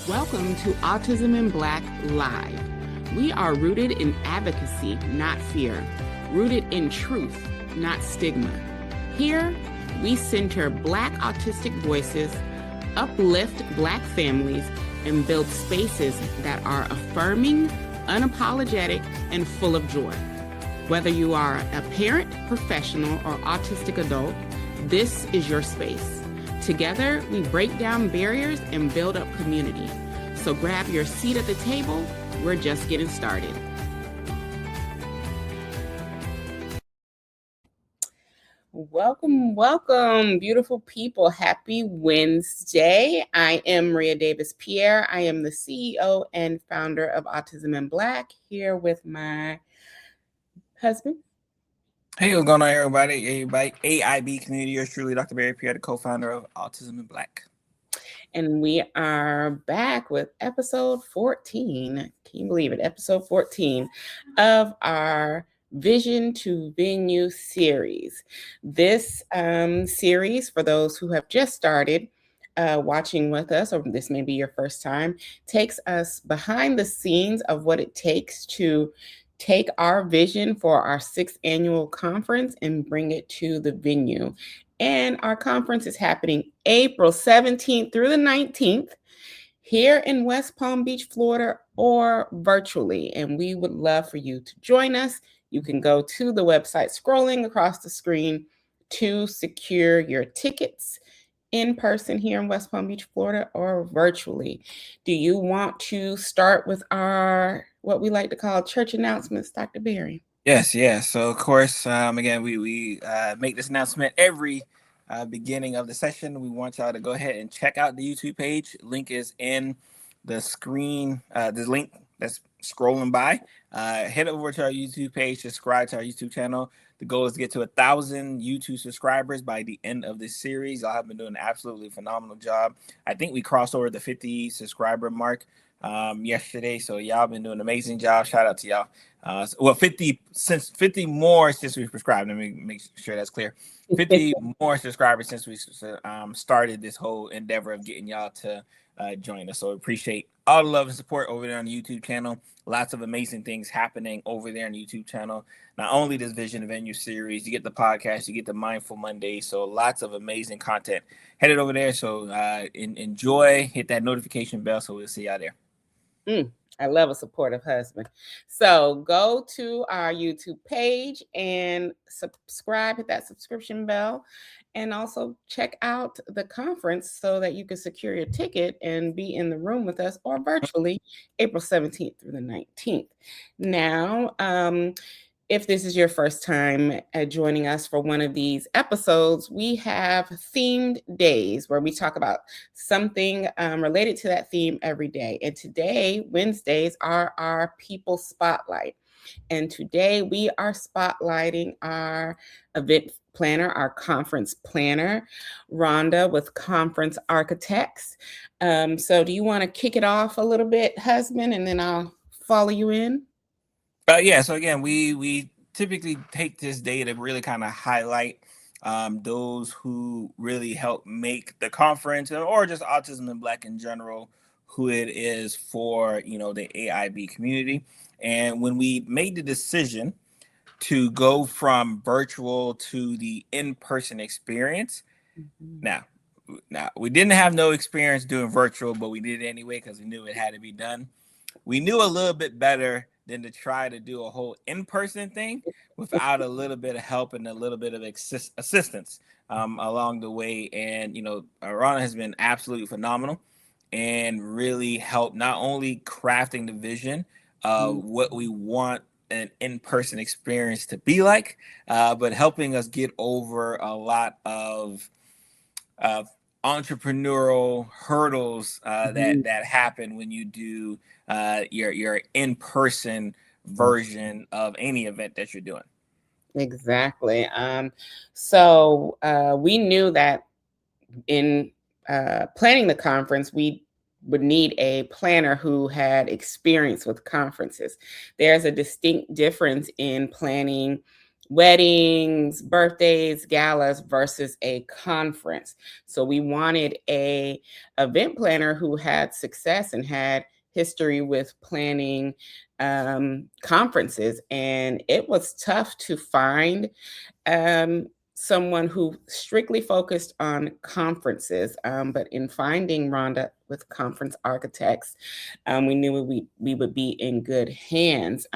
Welcome to Autism in Black Live. We are rooted in advocacy, not fear, rooted in truth, not stigma. Here, we center Black autistic voices, uplift Black families, and build spaces that are affirming, unapologetic, and full of joy. Whether you are a parent, professional, or autistic adult, this is your space. Together, we break down barriers and build up community. So grab your seat at the table. We're just getting started. Welcome, welcome, beautiful people. Happy Wednesday. I am Maria Davis Pierre. I am the CEO and founder of Autism in Black, here with my husband. Hey, what's going on, everybody? AIB community. Yours truly, Dr. Barry Pierre, the co-founder of Autism in Black. And we are back with episode 14. Can you believe it? Episode 14 of our Vision to Venue series. This series, for those who have just started watching with us, or this may be your first time, takes us behind the scenes of what it takes to take our vision for our 6th annual conference and bring it to the venue. And our conference is happening April 17th through the 19th here in West Palm Beach, Florida, or virtually. And we would love for you to join us. You can go to the website scrolling across the screen to secure your tickets in person here in West Palm Beach, Florida, or virtually. Do you want to start with our, what we like to call church announcements, Dr. Barry? Yes. So, of course, again, we make this announcement every beginning of the session. We want y'all to go ahead and check out the YouTube page. Link is in the screen, the link that's scrolling by. Head over to our YouTube page, subscribe to our YouTube channel. The goal is to get to 1,000 YouTube subscribers by the end of this series. Y'all have been doing an absolutely phenomenal job. I think we crossed over the 50 subscriber mark yesterday, so y'all been doing an amazing job. Shout out to y'all. 50 more since we subscribed. Let me make sure that's clear. 50 more subscribers since we started this whole endeavor of getting y'all to join us. So appreciate all the love and support over there on the YouTube channel. Lots of amazing things happening over there on the YouTube channel. Not only this Vision to Venue series, you get the podcast, you get the Mindful Monday. So lots of amazing content headed over there. So enjoy, hit that notification bell. So we'll see y'all there. I love a supportive husband. So go to our YouTube page and subscribe, hit that subscription bell, and also check out the conference so that you can secure your ticket and be in the room with us, or virtually, April 17th through the 19th. Now, if this is your first time joining us for one of these episodes, we have themed days where we talk about something related to that theme every day. And today, Wednesdays, are our People Spotlight. And today we are spotlighting our event planner, our conference planner, Rhonda with Conference Architects. So do you want to kick it off a little bit, husband, and then I'll follow you in? So again, we typically take this day to really kind of highlight those who really help make the conference, or just Autism in Black in general, who it is for, the AIB community. And when we made the decision to go from virtual to the in-person experience, now we didn't have no experience doing virtual, but we did it anyway because we knew it had to be done. We knew a little bit better than to try to do a whole in-person thing without a little bit of help and a little bit of assistance along the way. And, Rhonda has been absolutely phenomenal and really helped not only crafting the vision of what we want an in-person experience to be like, but helping us get over a lot of entrepreneurial hurdles that happen when you do your in-person version of any event that you're doing. Exactly. So we knew that in planning the conference, we would need a planner who had experience with conferences. There's a distinct difference in planning weddings, birthdays, galas versus a conference. So we wanted a event planner who had success and had history with planning conferences. And it was tough to find someone who strictly focused on conferences. But in finding Rhonda with conference architects, we knew we would be in good hands.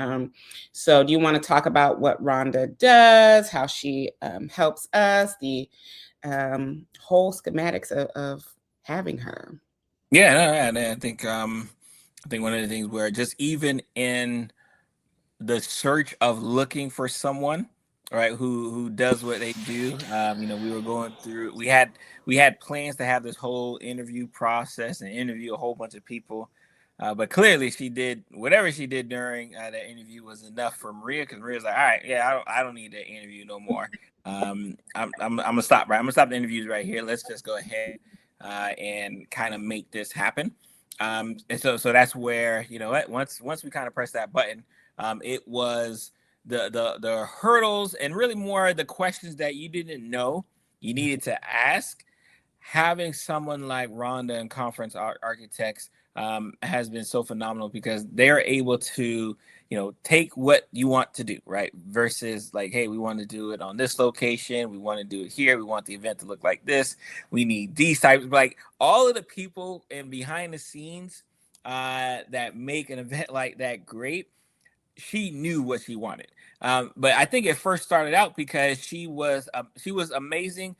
So do you want to talk about what Rhonda does, how she helps us, the whole schematics of having her? Yeah, no, I think one of the things where just even in the search of looking for someone, right, who does what they do. We were going through. We had plans to have this whole interview process and interview a whole bunch of people, but clearly she did whatever she did during that interview was enough for Maria, because Maria's like, all right, yeah, I don't need that interview no more. I'm gonna stop, right. I'm gonna stop the interviews right here. Let's just go ahead and kind of make this happen. And so that's where, once we kind of press that button, it was the hurdles and really more the questions that you didn't know you needed to ask. Having someone like Rhonda and Conference Architects has been so phenomenal, because they're able to, take what you want to do, right? Versus like, hey, we want to do it on this location. We want to do it here. We want the event to look like this. We need these types, like all of the people and behind the scenes that make an event like that great. She knew what she wanted. But I think it first started out because she was amazing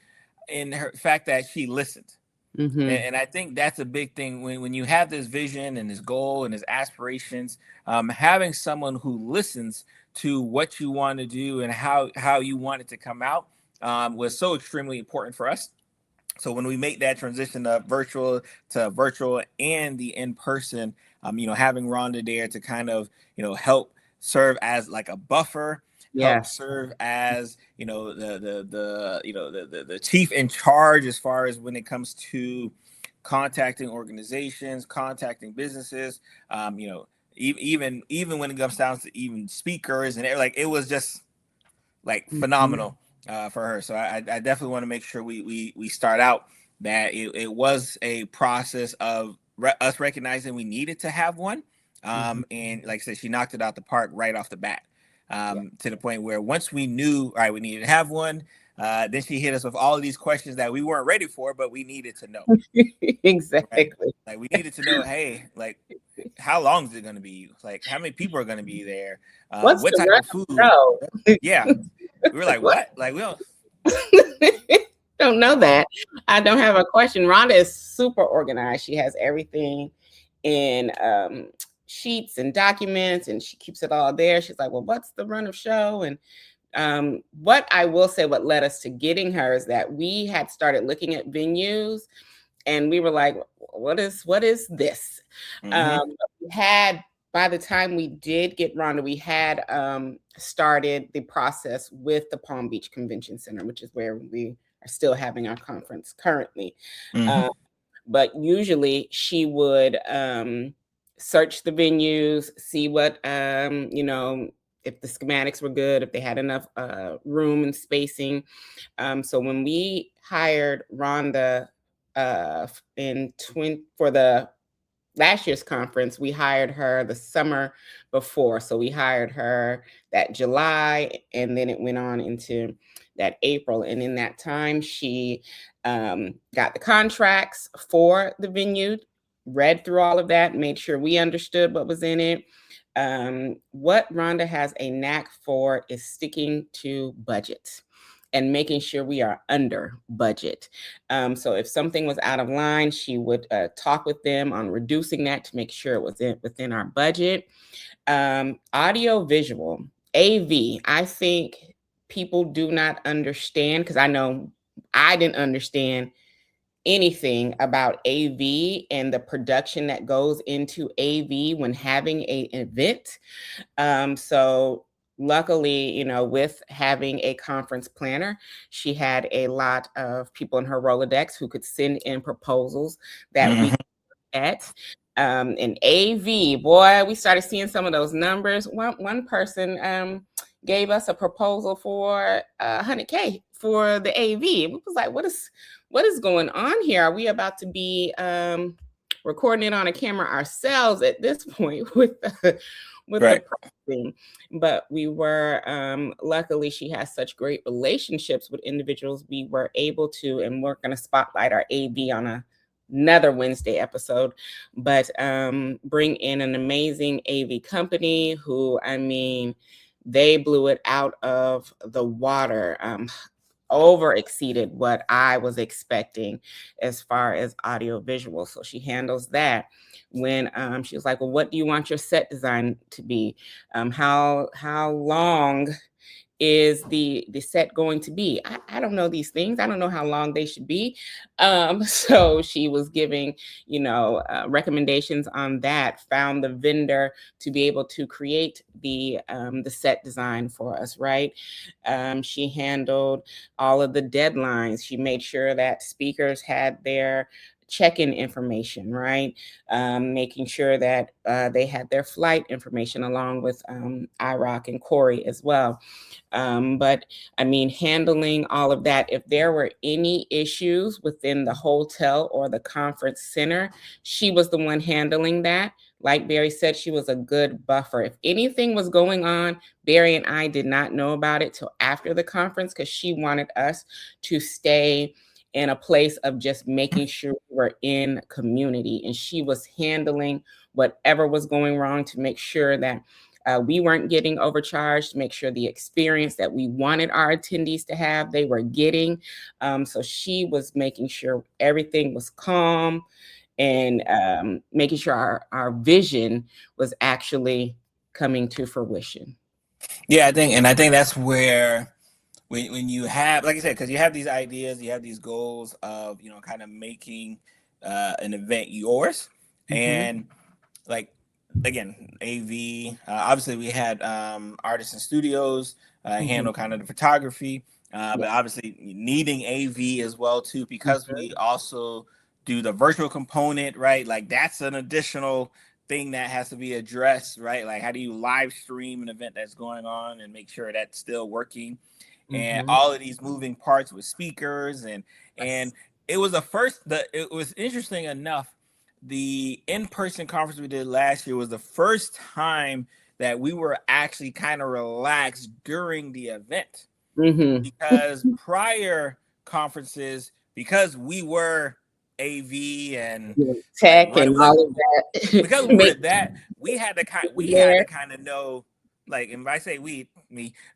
in her fact that she listened. Mm-hmm. And I think that's a big thing when you have this vision and this goal and this aspirations. Having someone who listens to what you want to do and how you want it to come out was so extremely important for us. So when we make that transition of virtual and the in-person, having Rhonda there to kind of, help serve as like a buffer, help Yes. serve as, the chief in charge as far as when it comes to contacting organizations, contacting businesses, even when it comes down to even speakers, and like it was just like Mm-hmm. phenomenal for her. So I definitely want to make sure we start out that it was a process of us recognizing we needed to have one. Mm-hmm. And like I said, she knocked it out the park right off the bat, Yeah. to the point where once we knew, all right, we needed to have one, then she hit us with all of these questions that we weren't ready for, but we needed to know. Right? Exactly. Like we needed to know, hey, like how long is it going to be? Like how many people are going to be there? What's What the type of food? run Yeah, we were like, show? what? Like we don't. Don't know that. I don't have a question. Rhonda is super organized. She has everything in sheets and documents, and she keeps it all there. She's like, well, what's the run of show? And what I will say, what led us to getting her is that we had started looking at venues, and we were like, what is this? Mm-hmm. We had, by the time we did get Rhonda, we had started the process with the Palm Beach Convention Center, which is where we are still having our conference currently. Mm-hmm. Um, but usually she would search the venues, see what if the schematics were good, if they had enough room and spacing. So when we hired Rhonda for the last year's conference, we hired her the summer before. So we hired her that July, and then it went on into that April. And in that time, she got the contracts for the venue, read through all of that, made sure we understood what was in it. What Rhonda has a knack for is sticking to budgets and making sure we are under budget. So if something was out of line, she would talk with them on reducing that to make sure it was within our budget. Audio visual, AV, I think people do not understand, because I know I didn't understand anything about AV and the production that goes into AV when having an event. So luckily, with having a conference planner, she had a lot of people in her Rolodex who could send in proposals that we Mm-hmm. at. And AV, boy, we started seeing some of those numbers. One person gave us a proposal for $100K for the AV. We was like, what is going on here? Are we about to be recording it on a camera ourselves at this point with the pricing? But we were luckily, she has such great relationships with individuals. We were able to, and we're going to spotlight our AV on another Wednesday episode, but bring in an amazing AV company who, I mean, they blew it out of the water, over exceeded what I was expecting as far as audio visual. So she handles that. When she was like, well, what do you want your set design to be? How long is the set going to be? I don't know these things. I don't know how long they should be. So she was giving, recommendations on that, found the vendor to be able to create the set design for us, right? She handled all of the deadlines. She made sure that speakers had their check-in information, right? Making sure that they had their flight information along with IROC and Corey as well. But I mean, handling all of that, if there were any issues within the hotel or the conference center, she was the one handling that. Like Barry said, she was a good buffer. If anything was going on, Barry and I did not know about it till after the conference because she wanted us to stay in a place of just making sure we're in community. And she was handling whatever was going wrong to make sure that we weren't getting overcharged, to make sure the experience that we wanted our attendees to have, they were getting. So she was making sure everything was calm and making sure our vision was actually coming to fruition. Yeah, I think that's where when you have, like I said, because you have these ideas, you have these goals of kind of making an event yours, and like again, AV. Obviously, we had artists and studios handle kind of the photography, but obviously needing AV as well too, because we also do the virtual component, right? Like that's an additional thing that has to be addressed, right? Like how do you live stream an event that's going on and make sure that's still working, and all of these moving parts with speakers and it was it was interesting enough. The in-person conference we did last year was the first time that we were actually kind of relaxed during the event, because prior conferences, because we were AV and tech like, and all of that, because we were that, we had to kind of know, like, and I say me,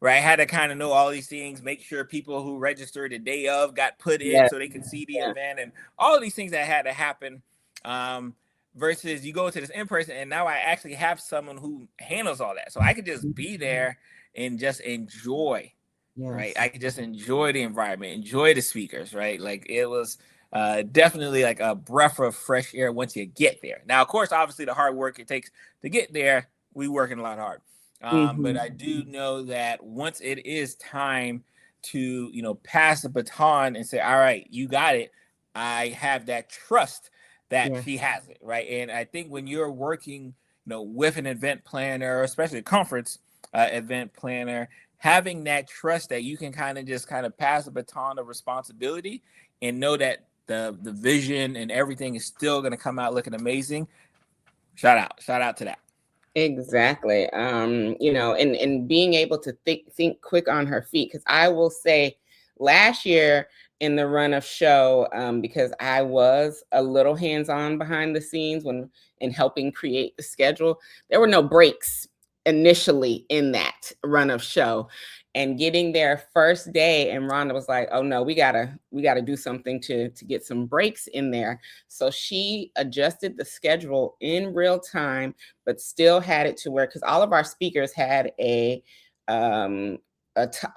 right, had to kind of know all these things, make sure people who registered the day of got put in so they could see the event, and all of these things that had to happen. Versus you go to this in person, and now I actually have someone who handles all that, so I could just be there and just enjoy. Right, I could just enjoy the environment, enjoy the speakers. Right, like it was definitely like a breath of fresh air once you get there. Now, of course, obviously the hard work it takes to get there, we working a lot hard. But I do know that once it is time to pass the baton and say, all right, you got it, I have that trust that she has it, right? And I think when you're working with an event planner, especially a conference event planner, having that trust that you can kind of pass the baton of responsibility and know that the vision and everything is still going to come out looking amazing. Shout out to that. Exactly. And being able to think quick on her feet. Because I will say, last year in the run of show, because I was a little hands-on behind the scenes in helping create the schedule, there were no breaks initially in that run of show. And getting there first day, and Rhonda was like, oh no, we gotta do something to get some breaks in there. So she adjusted the schedule in real time, but still had it to where, because all of our speakers had a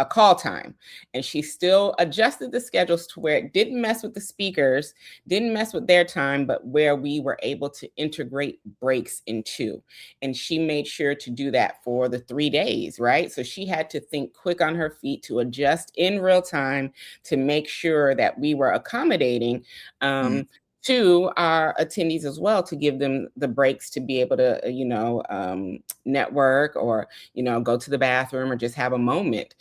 call time, and she still adjusted the schedules to where it didn't mess with the speakers, didn't mess with their time, but where we were able to integrate breaks into. And she made sure to do that for the 3 days, right? So she had to think quick on her feet to adjust in real time to make sure that we were accommodating to our attendees as well, to give them the breaks to be able to, network, or, go to the bathroom, or just have a moment.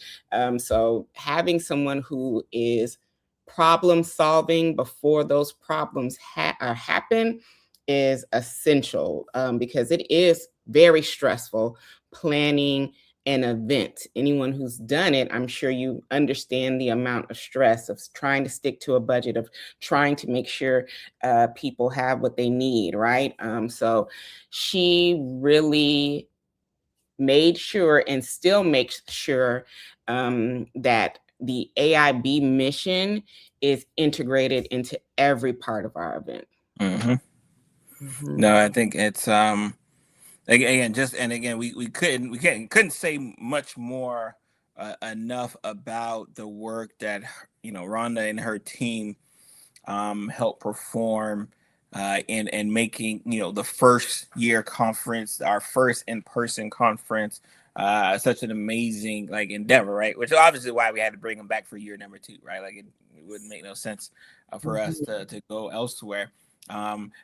So having someone who is problem solving before those problems happen is essential, because it is very stressful planning an event. Anyone who's done it, I'm sure you understand the amount of stress of trying to stick to a budget, of trying to make sure people have what they need, right? So she really made sure, and still makes sure, that the AIB mission is integrated into every part of our event. Mm-hmm. Mm-hmm. No, I think it's again, we couldn't say much more enough about the work that Rhonda and her team help perform in making the first year conference, our first in-person conference, such an amazing endeavor, right? Which is obviously why we had to bring them back for year number 2, right? It wouldn't make no sense for us to go elsewhere.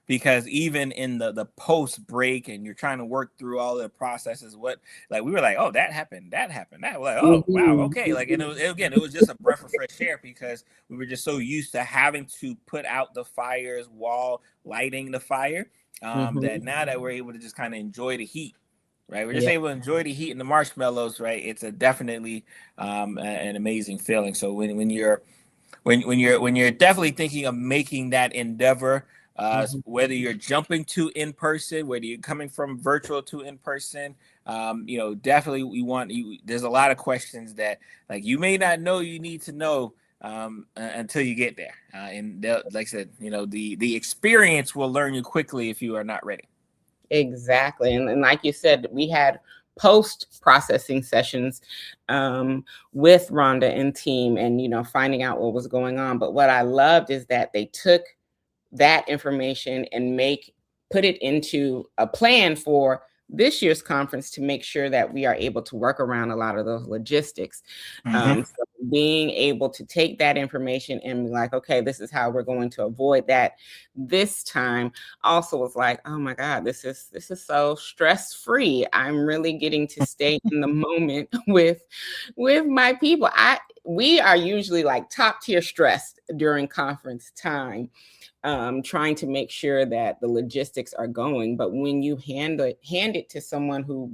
Because even in the post break, and you're trying to work through all the processes, we were like, oh, that happened, that we're like, oh wow, okay, and it was just a breath of fresh air, because we were just so used to having to put out the fires while lighting the fire, that now that we're able to just kind of enjoy the heat, right? We're just able to enjoy the heat and the marshmallows, right? It's a definitely an amazing feeling. So when you're definitely thinking of making that endeavor, whether you're jumping to in person, whether you're coming from virtual to in person, definitely we want you. There's a lot of questions that you may not know you need to know until you get there. And like I said, the experience will learn you quickly if you are not ready. Exactly. And like you said, we had post-processing sessions with Rhonda and team, and, finding out what was going on. But what I loved is that they took that information and put it into a plan for this year's conference, to make sure that we are able to work around a lot of those logistics. So being able to take that information and be like, okay, this is how we're going to avoid that this time, also was like, oh my God, this is so stress-free. I'm really getting to stay in the moment with my people. We are usually top tier stressed during conference time, trying to make sure that the logistics are going. But when you hand it to someone who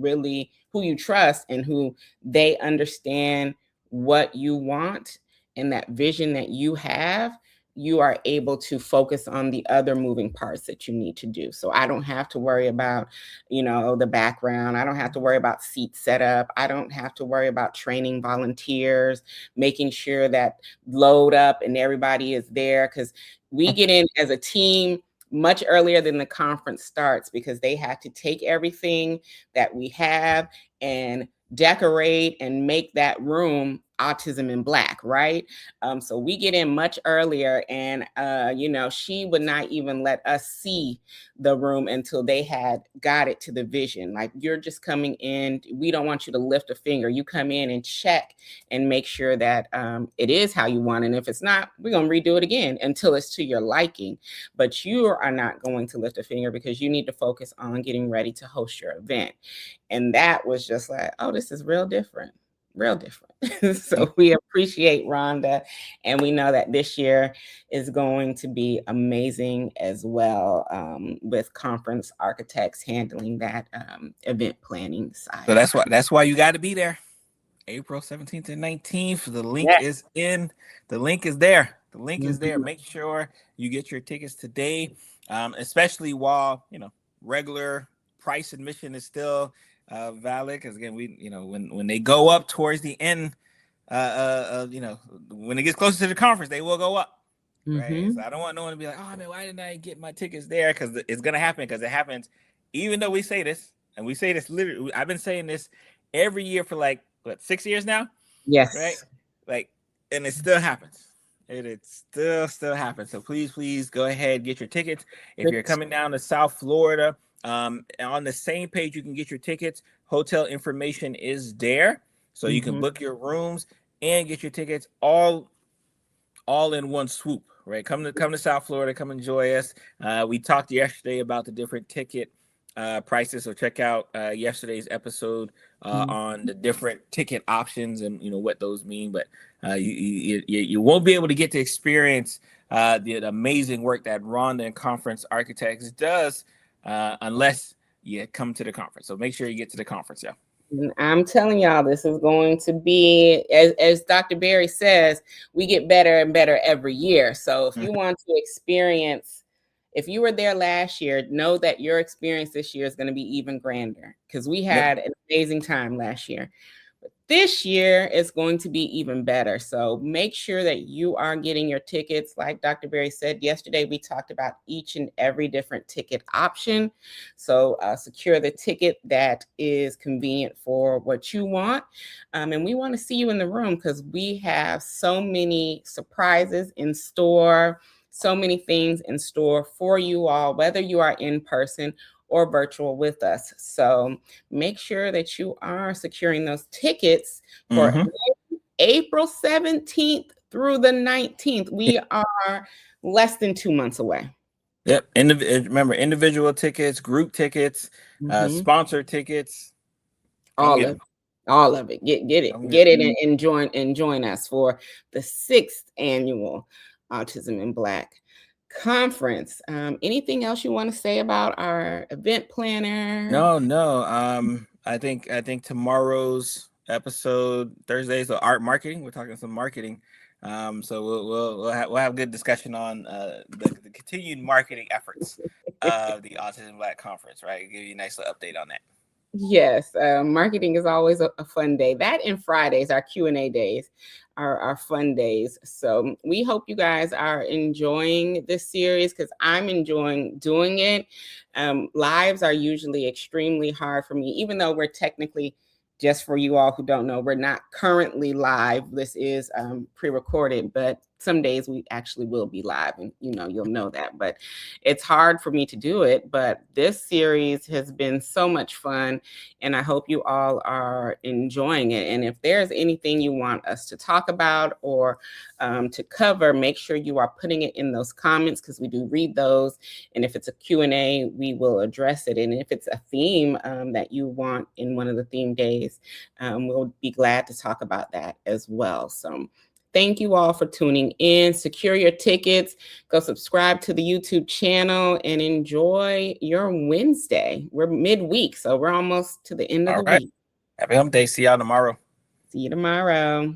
you trust, and who they understand what you want and that vision that you have, you are able to focus on the other moving parts that you need to do. So I don't have to worry about, the background. I don't have to worry about seat setup. I don't have to worry about training volunteers, making sure that load up and everybody is there, because we get in as a team much earlier than the conference starts, because they have to take everything that we have and decorate and make that room autism in black, right? So we get in much earlier, and she would not even let us see the room until they had got it to the vision. You're just coming in, we don't want you to lift a finger. You come in and check and make sure that it is how you want it. And if it's not, we're going to redo it again until it's to your liking. But you are not going to lift a finger, because you need to focus on getting ready to host your event. And that was just like, oh, this is real different. So we appreciate Rhonda, and we know that this year is going to be amazing as well, with conference architects handling that event planning side. So that's why you got to be there. April 17th and 19th. The link is in. The link is there. The link is there. Make sure you get your tickets today, especially while regular price admission is still valid. Because again, when they go up towards the end, when it gets closer to the conference, they will go up. Right. So I don't want no one to be like, oh man, why didn't I get my tickets there? Because it's gonna happen. Because it happens. Even though we say this, and we say this literally, I've been saying this every year for 6 years now. Yes. Right. And it still happens. It still happens. So please go ahead, get your tickets. If you're coming down to South Florida, on the same page you can get your tickets. Hotel information is there, so you can book your rooms and get your tickets all in one swoop. right? Come to South Florida, come enjoy us. We talked yesterday about the different ticket prices, so check out yesterday's episode on the different ticket options and what those mean. But you won't be able to get to experience the amazing work that Rhonda and Conference Architects does unless you come to the conference. So make sure you get to the conference, yeah. And I'm telling y'all, this is going to be, as Dr. Berry says, we get better and better every year. So if you want to experience, if you were there last year, know that your experience this year is going to be even grander, because we had an amazing time last year. But this year is going to be even better. So make sure that you are getting your tickets. Like Dr. Berry said yesterday, we talked about each and every different ticket option. So secure the ticket that is convenient for what you want. And we want to see you in the room, because we have so many surprises in store, so many things in store for you all, whether you are in person or virtual with us. So make sure that you are securing those tickets for April 17th through the 19th. We are less than 2 months away. Yep. Remember, individual tickets, group tickets, sponsored tickets. All of it. Get it and join us for the 6th annual Autism in Black conference. Anything else you want to say about our event planner? No. I think tomorrow's episode, Thursday, so art marketing. We're talking some marketing. So we'll have good discussion on the continued marketing efforts of the Autism Black Conference, right? Give you a nice little update on that. Yes, marketing is always a fun day. That and Fridays, our Q&A days, are fun days. So we hope you guys are enjoying this series, because I'm enjoying doing it. Lives are usually extremely hard for me, even though we're technically, just for you all who don't know, we're not currently live. This is pre-recorded, but some days we actually will be live, and you'll know that. But it's hard for me to do it. But this series has been so much fun, and I hope you all are enjoying it. And if there's anything you want us to talk about or to cover, make sure you are putting it in those comments, because we do read those. And if it's a Q&A, we will address it. And if it's a theme that you want in one of the theme days, we'll be glad to talk about that as well. So thank you all for tuning in. Secure your tickets. Go subscribe to the YouTube channel and enjoy your Wednesday. We're midweek, so we're almost to the end of the week. Happy hump day. See y'all tomorrow. See you tomorrow.